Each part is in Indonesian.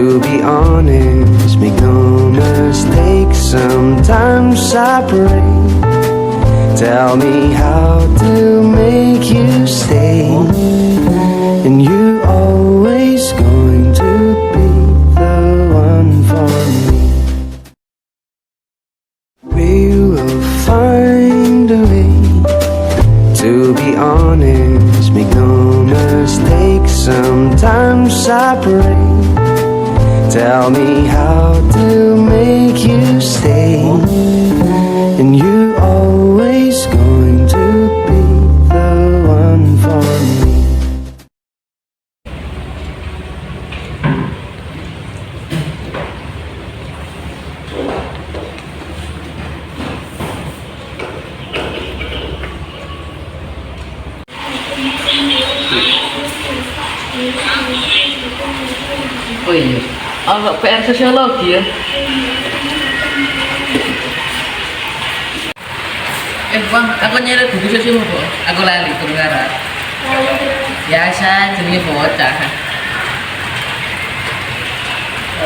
To be honest, make no mistake, sometimes I pray. Tell me how to make you stay, and you always going to be the one for me. We will find a way. To be honest, make no mistake, sometimes I pray. Tell me how to make you stay, and you always going to be the one for me. Oh iya, PR sosiologi ya. Bang, aku nyari buku sosiologi kok. Aku lali kedengaran. Biasa jenis bocah.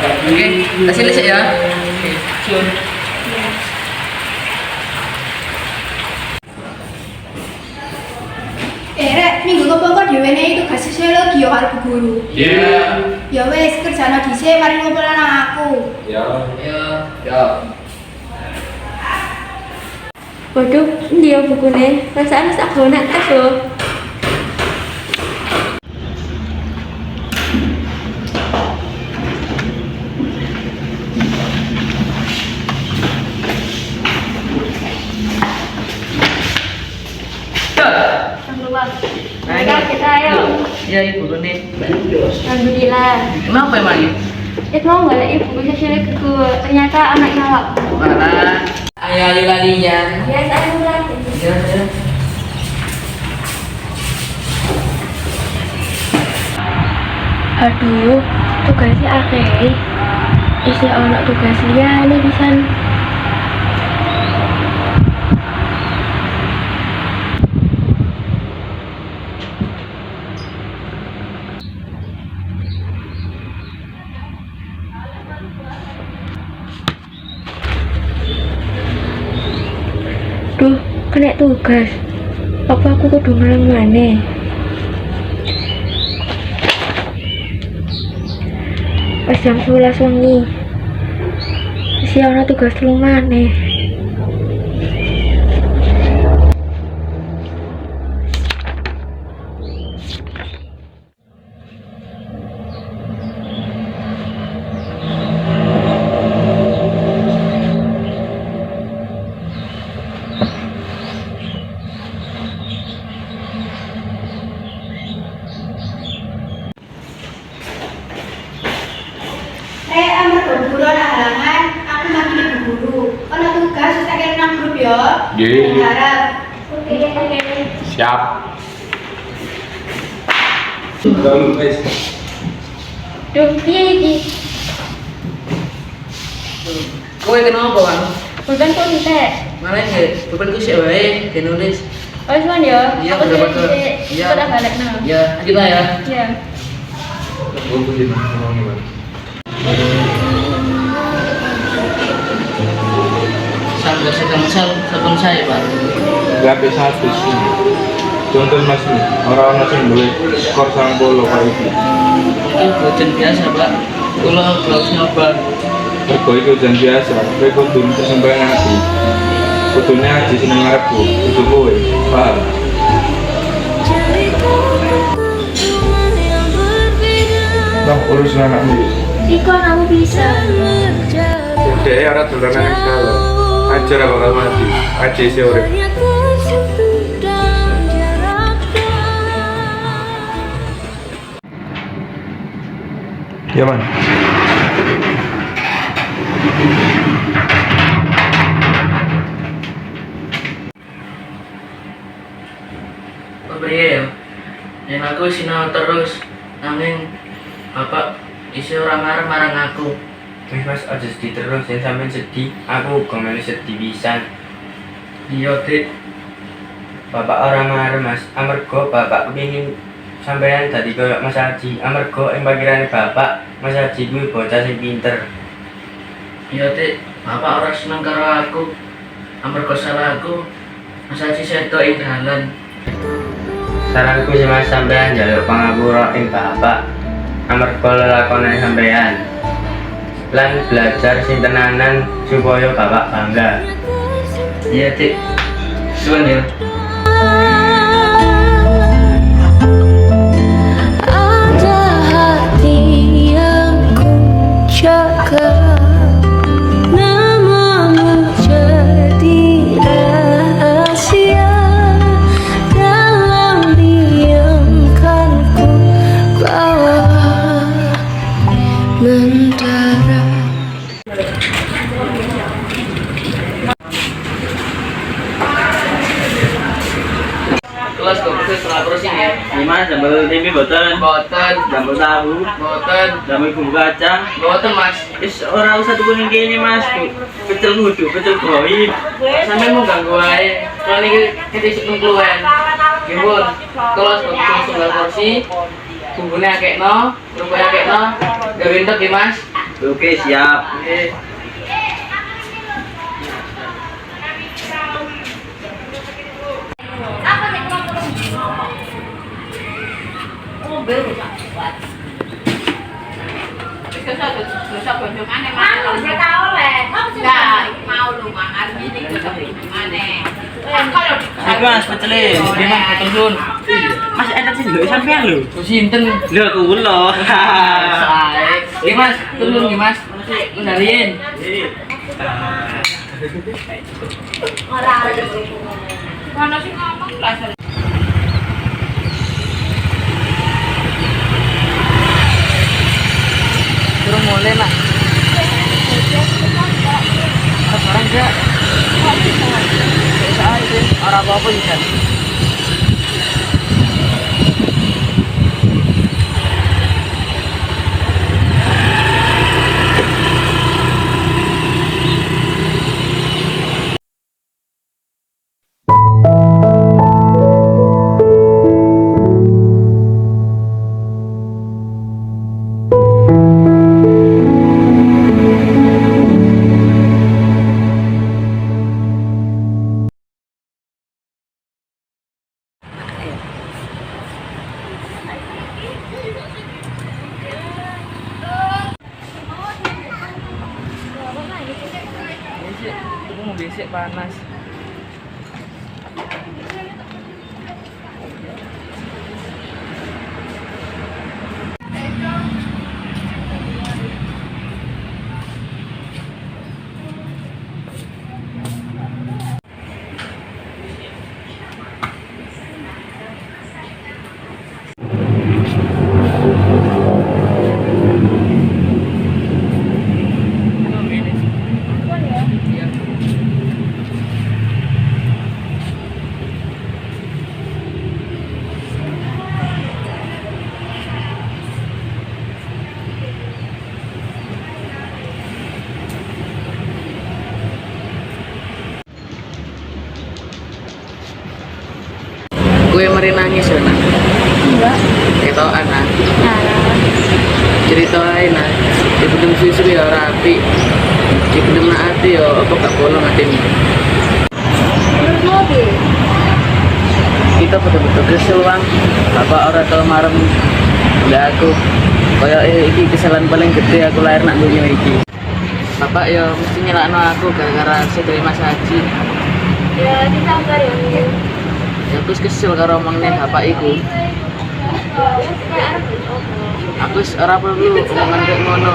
Oke, kasih lihat ya. Oke, sun. Rek, minggu kepengko diwenehi tugas sosiologi yo karo Bu Guru. Iya. Ya wis, kerjana dhisik mari ngumpul nang aku. Ya. Ya. Waduh, dia bukune. Perasaan sak gonak tes lho. Nah, Kita ayo. ya ibu nih. Alhamdulillah. Kenapa emang ya? Itu mau nggak ibu bisa sosiologiku. Ternyata anak nyawak. Mana? Ayo lalinya. Ya, saya mulai. Ya. Aduh, tugasnya akeh. Isi anak tugas liyane pisan. Duh, kena tugas. Apa aku kudu ngulang maneh? Pas jam 11 wengi. Isi ana tugas telu maneh. Amarga Bu Guru ana halangan, aku makili Bu Guru. Ana tugas wis tak kirim nang grup yo. Nggih. Harap. Oke. Siap. Dalam guys. Duh, piye iki? Kowe kenapa, Bang? Pulpen kok entek? Malah nggih, bukan ku sik wae nulis. Oh, cuman ya. Iya, Aku udah jadi betul. Iya. kita balekno. Ya, kita ya. Ya. Sampai sel saben saya, Pak. Gak bisa habis ini. Contoh mas nih, orang-orang sing boleh skor 90 kayak itu. Itu hujan biasa, Pak. Kalau harus nyoba. Mergo itu hujan biasa, kowe kudu sembahyang ngaji. Kudune ngaji seneng ngarepku, kudu kowe. Paham? Bang, urus anakmu. Iko kamu bisa. Dek ora dolanan yang segala. Ajar apa bakal mati. Aja isi urip. Ya, Man. Kepriye ya? Yen aku sinau terus, nanging bapak isi orang marah-marah aku. Wis Mas, aja sedih terus, yen sampean sedih, aku uga melu sedih pisan. Iya, Dik. Bapak ora marah Mas, amarga bapak kepingin sampean dadi koyo Mas Haji. Amarga ing pikirane bapak, Mas Haji kuwi bocah sing pinter. Iya, Dik. Bapak ora seneng karo aku. Amarga salah aku. Mas Haji sedo ing dalan. Saranku sih Mas sampean njaluk pangapura ing bapak amarga lelakonan sampean. Lan belajar sing tenanan supaya bapak bangga. Iya, Dik. Suwun ya. Ada hati yang ku jaga, namamu jadi rahasia. Dalam diam kan ku bawa mentara. Kelas kok terus terus ini. Mas, sambal tempe boten, Boten, sambal tahu, boten, sambal bumbu kacang. boten Mas. Wis ora usah tuku ning kene, Mas. Pecel ngudu, pecel goib. Sampeyan mau ganggu wae. Kalau niki kita isi keluwen. Gimbul. Kelas kok terus tunggal kursi. Bumbune akekno, kerupuk akekno. Gawe entek ya Mas. Oke, siap. Oke. Iki Mas pecele. Mas ketun. Mas enak sih lho sampean lho. Sinten? Lho kula. Sae. Iki Mas, turun iki Mas. Ngendaliin. Mana sih ngomong lah. Turun mulai Mas. Sekarang enggak. Bisa aja, orang apa bisa. Besok panas. Gue mari nangis ya nak. Enggak. Itu anak. Nah, Ceritain nak. Di bedem susu ya rapi. Di bedem nak hati ya apa gak bolong hatimu. menurutmu apa? Kita betul-betul kesel bang. Bapak orang tua marem. Udah aku. Kayak ini kesalahan paling gede aku lahir nak dunia ini. Bapak ya mesti nyelakno aku gara-gara sedaya Mas Haji. Ya, disabar ya. Ya aku kesel karo omongne bapak iku. Aku ora perlu omongan kayak ngono.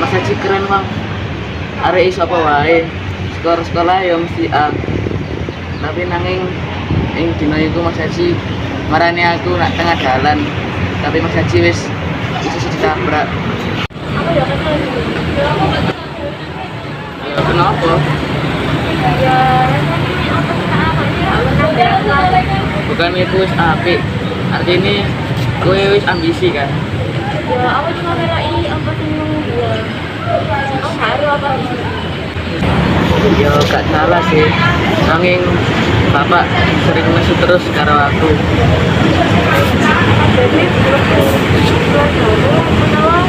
Mas Haji keren bang. Arek iso apa wae. Skor sekolah ya mesti A. Tapi nanging ing dina iku Mas Haji marani aku nak tengah jalan. Tapi Mas Haji wis ditabrak. Aku udah kesel sih. Ya kenapa? Ya, rasanya apa sama sih? Gak pernah berasa. Bukan itu wis apik. Artinya gue wis ambisi kan. Ya, aku cuma belai apa seneng dia. Aku haru apa sih? Ya gak salah sih. Nanging bapak sering mesu terus karo aku. Jadi, keluar dulu, menawa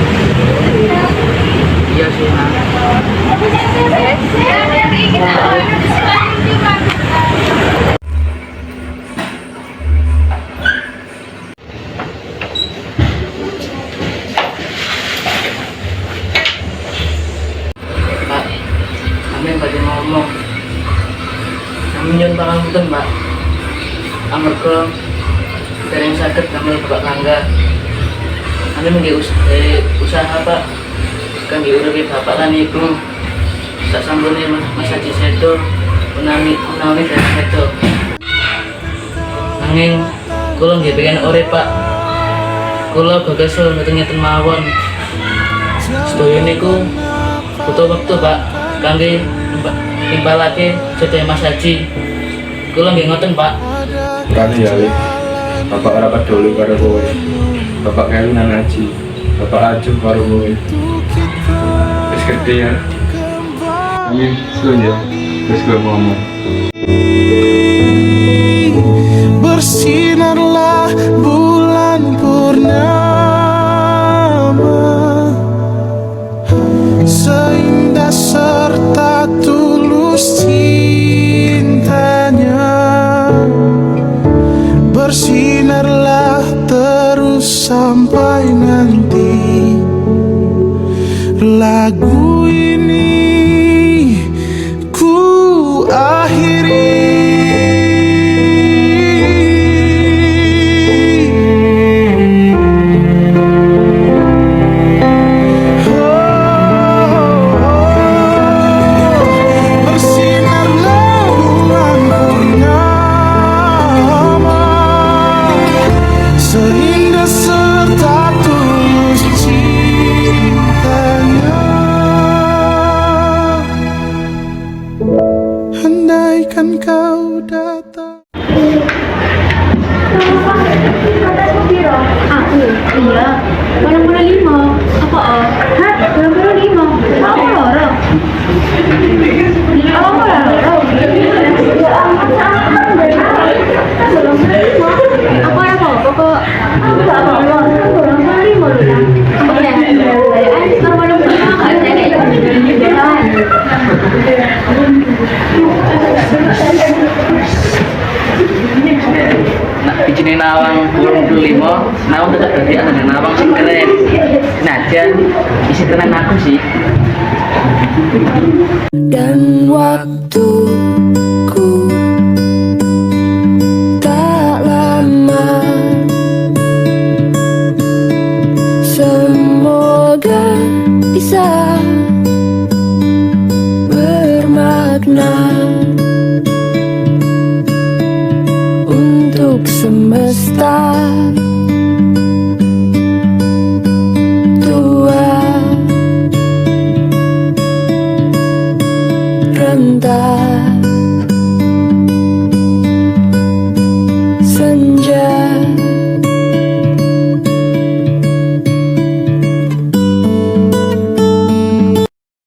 nyuwun pangapunten Pak. Amarga dereng saged damel Bapak Kangga. Kami nggih usaha Pak kangge uripe bapak lan ibu. Sasampune Mas Haji sedo menawi dereng sedo. Nanging kula nggih pengen urip Pak. Kula gagas ngeten mawon. Sedaya niku butuh waktu Pak kangge nimpalake sedaya Mas Haji. Kula nggih ngoten Pak. Kali ya, Lik. Bapak ora peduli karo kowe. Bapak kelu nang ngaji. Bapak acuh karo kowe. Wis gede ya. Amin, setuju. Wis gue ngomong. Bersinarlah bulan purnama, seindah serta tulus cintanya. Bersinarlah terus sampai nanti lagu ini ku akhiri. Bersinarlah bulan purnama, seindah serta tulus cintanya. Andaikan kau datang. Aku? Iya. 85. Apa? Hah? 85. Aku loro. Aku loro. Ya ampun, sama dari aku ya kok, kok aku gak apa-apa, aku 85 loh ya. Oke, sekarang 85 gak ada kayak Bijine nawang 25, nawang tetap dadi ana nawang sing keren. Senajan isi tenan aku sih. Dan waktuku tak lama, semoga bisa bermakna untuk semesta tua rentah.